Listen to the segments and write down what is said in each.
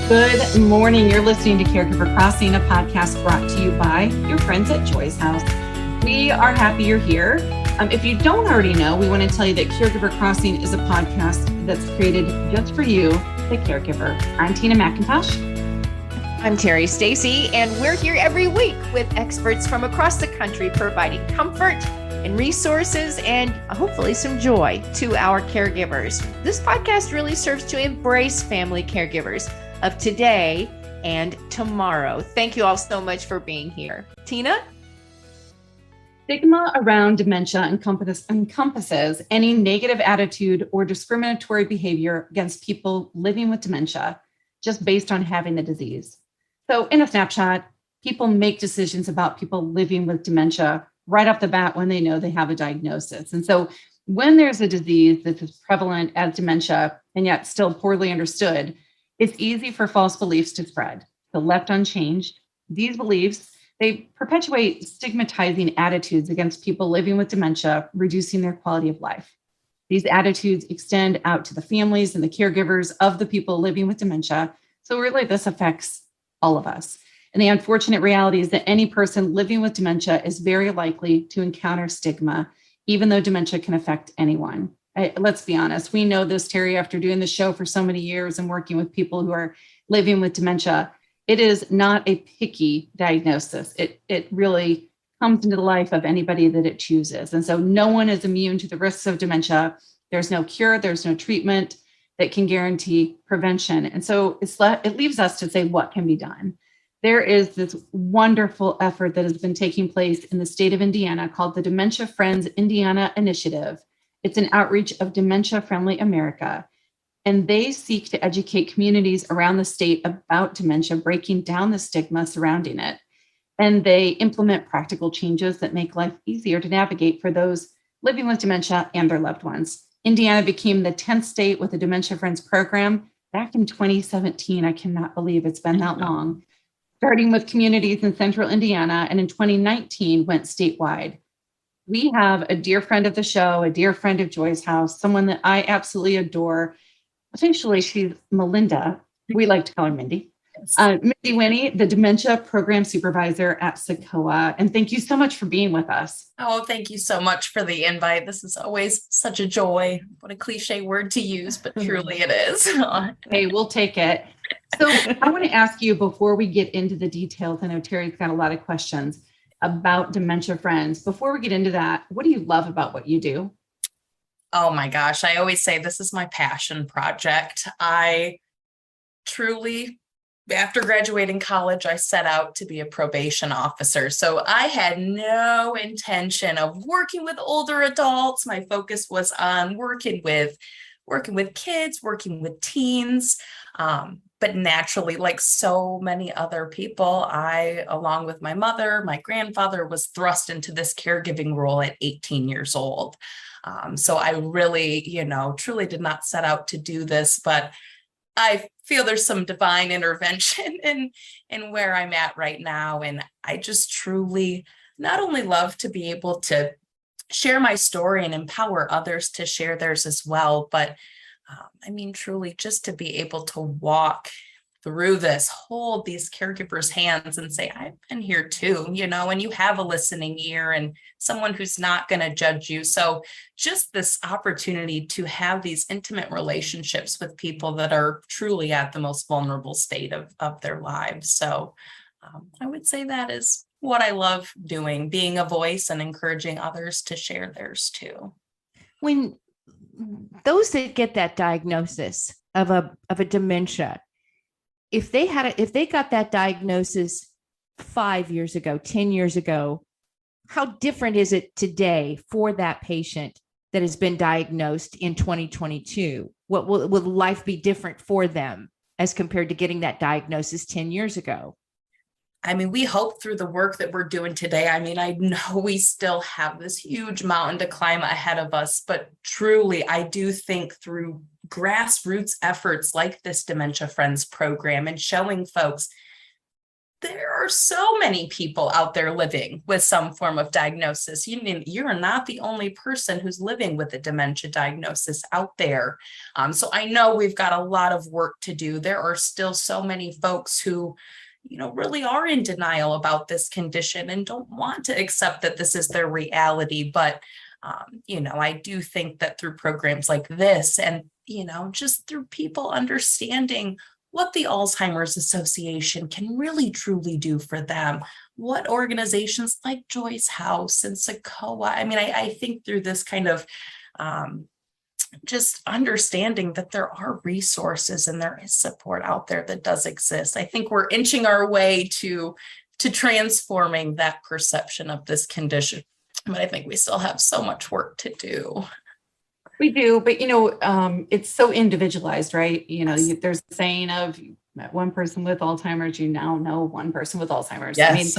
Good morning. You're listening to Caregiver Crossing, a podcast brought to you by your friends at Joy's House. We are happy you're here. If you don't already know, we want to tell you that Caregiver Crossing is a podcast that's created just for you, the caregiver. I'm Tina McIntosh. I'm Terry Stacy, and we're here every week with experts from across the country providing comfort and resources and hopefully some joy to our caregivers. This podcast really serves to embrace family caregivers of today and tomorrow. Thank you all so much for being here. Tina? Stigma around dementia encompasses any negative attitude or discriminatory behavior against people living with dementia just based on having the disease. So in a snapshot, people make decisions about people living with dementia right off the bat when they know they have a diagnosis. And so when there's a disease that's as prevalent as dementia and yet still poorly understood, it's easy for false beliefs to spread. So left unchanged, these beliefs, they perpetuate stigmatizing attitudes against people living with dementia, reducing their quality of life. These attitudes extend out to the families and the caregivers of the people living with dementia. So really this affects all of us. And the unfortunate reality is that any person living with dementia is very likely to encounter stigma, even though dementia can affect anyone. Let's be honest. We know this, Terry, after doing the show for so many years and working with people who are living with dementia. It is not a picky diagnosis. It really comes into the life of anybody that it chooses. And so no one is immune to the risks of dementia. There's no cure, there's no treatment that can guarantee prevention. And so it leaves us to say what can be done. There is this wonderful effort that has been taking place in the state of Indiana called the Dementia Friends Indiana Initiative. It's an outreach of Dementia Friendly America. And they seek to educate communities around the state about dementia, breaking down the stigma surrounding it. And they implement practical changes that make life easier to navigate for those living with dementia and their loved ones. Indiana became the 10th state with a Dementia Friends program back in 2017. I cannot believe it's been that long. Starting with communities in central Indiana, and in 2019 went statewide. We have a dear friend of the show, a dear friend of Joy's House, someone that I absolutely adore. Officially, she's Melinda. We like to call her Mindy. Mindy Winnie, the Dementia Program Supervisor at SACOA. And thank you so much for being with us. Oh, thank you so much for the invite. This is always such a joy. What a cliche word to use, but truly it is. Hey, we'll take it. So I want to ask you before we get into the details. I know Terry's got a lot of questions about Dementia Friends. Before we get into that, what do you love about what you do? Oh my gosh. I always say this is my passion project. I truly, after graduating college, I set out to be a probation officer. So I had no intention of working with older adults. My focus was on working with kids, working with teens. But naturally, like so many other people, I, along with my mother, my grandfather, was thrust into this caregiving role at 18 years old. So I really, truly did not set out to do this, but I feel there's some divine intervention in where I'm at right now. And I just truly not only love to be able to share my story and empower others to share theirs as well, but truly just to be able to walk through this, hold these caregivers' hands and say, I've been here too, and you have a listening ear and someone who's not going to judge you. So just this opportunity to have these intimate relationships with people that are truly at the most vulnerable state of their lives. So I would say that is what I love doing, being a voice and encouraging others to share theirs too. When those that get that diagnosis of a dementia, if they got that diagnosis 5 years ago, 10 years ago, how different is it today for that patient that has been diagnosed in 2022? What will life be different for them as compared to getting that diagnosis 10 years ago? We hope through the work that we're doing today. I know we still have this huge mountain to climb ahead of us, but truly, I do think through grassroots efforts like this Dementia Friends program and showing folks there are so many people out there living with some form of diagnosis. You're not the only person who's living with a dementia diagnosis out there. So I know we've got a lot of work to do. There are still so many folks who, really are in denial about this condition and don't want to accept that this is their reality. But, I do think that through programs like this and, just through people understanding what the Alzheimer's Association can really truly do for them, what organizations like Joyce House and Sequoia. I think through this kind of just understanding that there are resources and there is support out there that does exist. I think we're inching our way to transforming that perception of this condition. But I think we still have so much work to do. We do, but it's so individualized, right? Yes. There's a saying of you met one person with Alzheimer's, you now know one person with Alzheimer's. Yes.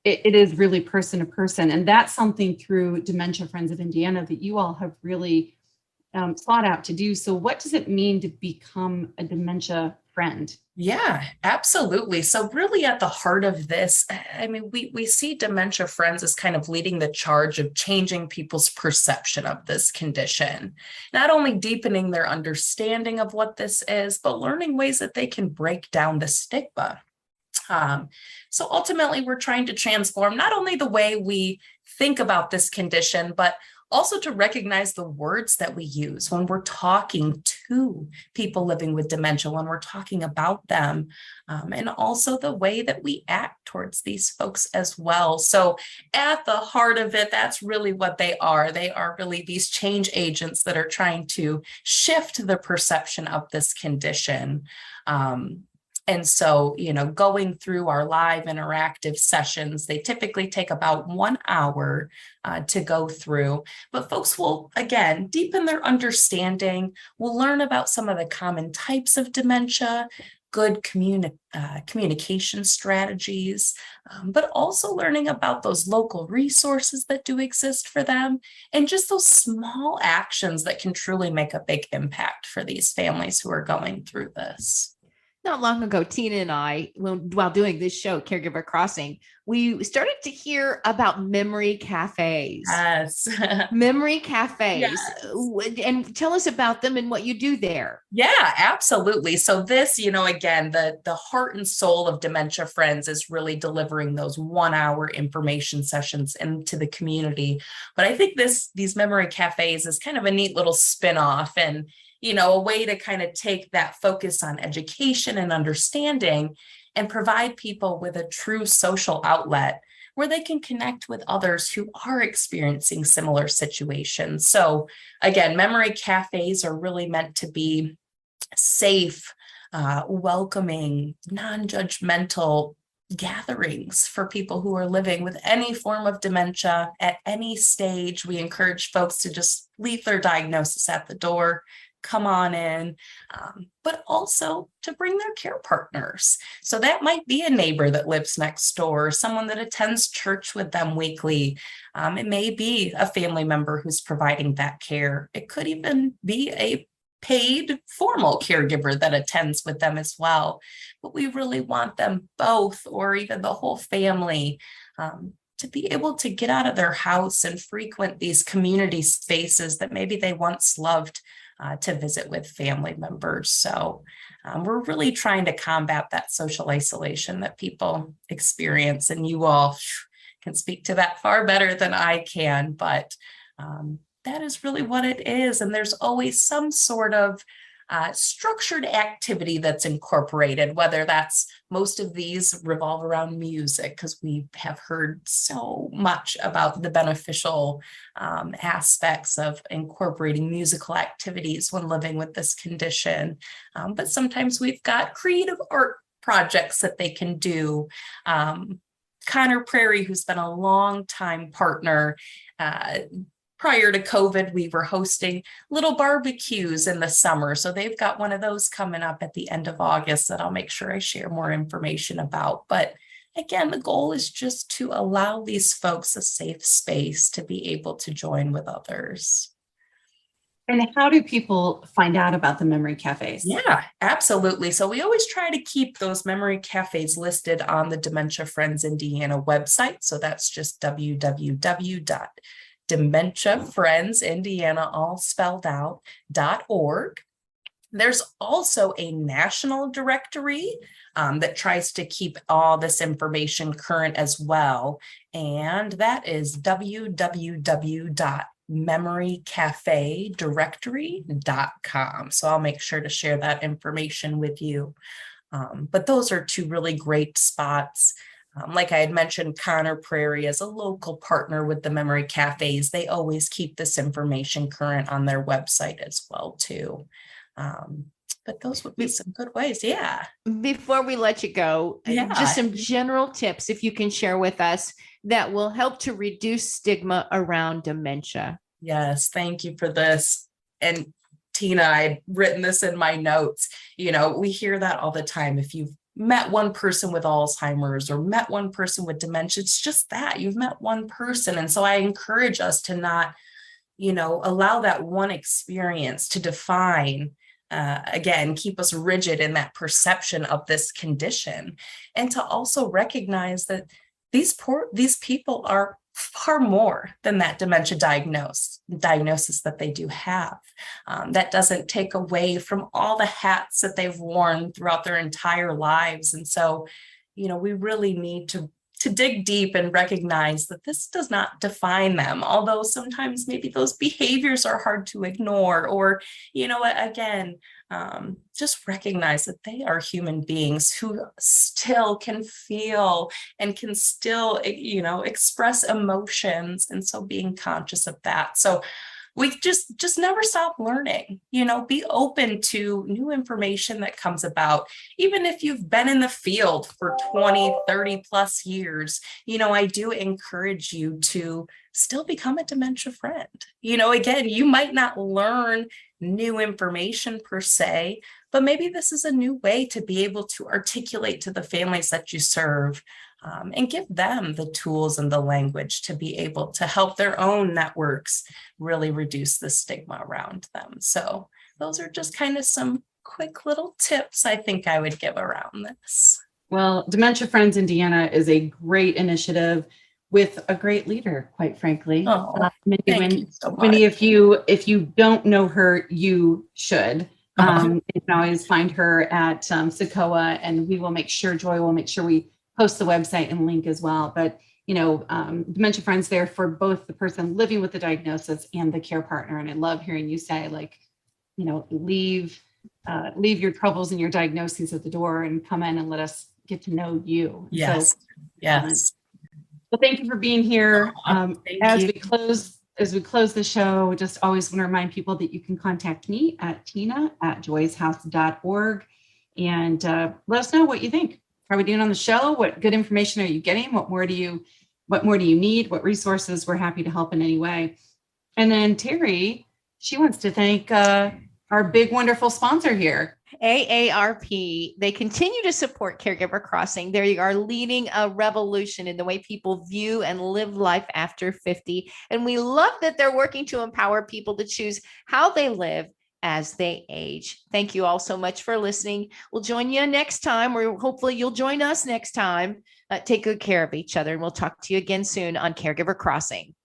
It is really person to person. And that's something through Dementia Friends of Indiana that you all have really sought out to do. So what does it mean to become a dementia friend? Yeah, absolutely. So really at the heart of this, we see Dementia Friends as kind of leading the charge of changing people's perception of this condition, not only deepening their understanding of what this is, but learning ways that they can break down the stigma. So ultimately, we're trying to transform not only the way we think about this condition, but also to recognize the words that we use when we're talking to people living with dementia, when we're talking about them, and also the way that we act towards these folks as well. So at the heart of it, that's really what they are. They are really these change agents that are trying to shift the perception of this condition. And so, going through our live interactive sessions, they typically take about 1 hour to go through. But folks will, again, deepen their understanding. We'll learn about some of the common types of dementia, good communication strategies, but also learning about those local resources that do exist for them, and just those small actions that can truly make a big impact for these families who are going through this. Not long ago, Tina and I, while doing this show, Caregiver Crossing, we started to hear about memory cafes. Yes. Memory cafes. Yes. And tell us about them and what you do there. Yeah, absolutely. So this, again, the heart and soul of Dementia Friends is really delivering those 1 hour information sessions into the community. But I think these memory cafes is kind of a neat little spin-off and a way to kind of take that focus on education and understanding and provide people with a true social outlet where they can connect with others who are experiencing similar situations. So again, memory cafes are really meant to be safe, welcoming, non-judgmental gatherings for people who are living with any form of dementia at any stage. We encourage folks to just leave their diagnosis at the door, come on in, but also to bring their care partners. So that might be a neighbor that lives next door, someone that attends church with them weekly. It may be a family member who's providing that care. It could even be a paid formal caregiver that attends with them as well. But we really want them both, or even the whole family, to be able to get out of their house and frequent these community spaces that maybe they once loved to visit with family members. So we're really trying to combat that social isolation that people experience. And you all can speak to that far better than I can, but that is really what it is. And there's always some sort of structured activity that's incorporated, whether that's most of these revolve around music, because we have heard so much about the beneficial aspects of incorporating musical activities when living with this condition. But sometimes we've got creative art projects that they can do. Connor Prairie, who's been a long time partner, prior to COVID, we were hosting little barbecues in the summer. So they've got one of those coming up at the end of August that I'll make sure I share more information about. But again, the goal is just to allow these folks a safe space to be able to join with others. And how do people find out about the memory cafes? Yeah, absolutely. So we always try to keep those memory cafes listed on the Dementia Friends Indiana website. So that's just www.dementiafriendsindiana, all spelled out, .org. There's also a national directory that tries to keep all this information current as well. And that is www.memorycafedirectory.com. So I'll make sure to share that information with you. But those are two really great spots. Like I had mentioned, Connor Prairie is a local partner with the memory cafes. They always keep this information current on their website as well, too. But those would be some good ways. Yeah. Before we let you go, just some general tips, if you can share with us, that will help to reduce stigma around dementia. Yes. Thank you for this. And Tina, I'd written this in my notes. You know, we hear that all the time. If you've met one person with Alzheimer's or met one person with dementia, it's just that you've met one person. And so I encourage us to not, allow that one experience to define, again, keep us rigid in that perception of this condition, and to also recognize that these people are far more than that dementia diagnosis that they do have. That doesn't take away from all the hats that they've worn throughout their entire lives. And so, we really need to dig deep and recognize that this does not define them, although sometimes maybe those behaviors are hard to ignore, or, again, just recognize that they are human beings who still can feel and can still, express emotions. And so being conscious of that. So we just never stop learning, be open to new information that comes about. Even if you've been in the field for 20, 30 plus years, I do encourage you to still become a dementia friend. Again, you might not learn new information per se, but maybe this is a new way to be able to articulate to the families that you serve, and give them the tools and the language to be able to help their own networks really reduce the stigma around them. So those are just kind of some quick little tips I think I would give around this. Well, Dementia Friends Indiana is a great initiative with a great leader, quite frankly. Thank you so much. Minnie, if you don't know her, you should. You can always find her at Sequoia, and we will make sure, Joy will make sure we post the website and link as well. But, Dementia Friends there for both the person living with the diagnosis and the care partner. And I love hearing you say, leave your troubles and your diagnoses at the door and come in and let us get to know you. Yes. So, yes. Well, thank you for being here. As we close the show, just always want to remind people that you can contact me at tina@joyshouse.org and let us know what you think. How are we doing on the show? What good information are you getting? What more do you need? What resources? We're happy to help in any way. And then Terry, she wants to thank our big, wonderful sponsor here, AARP. They continue to support Caregiver Crossing. They are leading a revolution in the way people view and live life after 50. And we love that they're working to empower people to choose how they live as they age. Thank you all so much for listening. We'll join you next time, or hopefully you'll join us next time. Take good care of each other, and we'll talk to you again soon on Caregiver Crossing.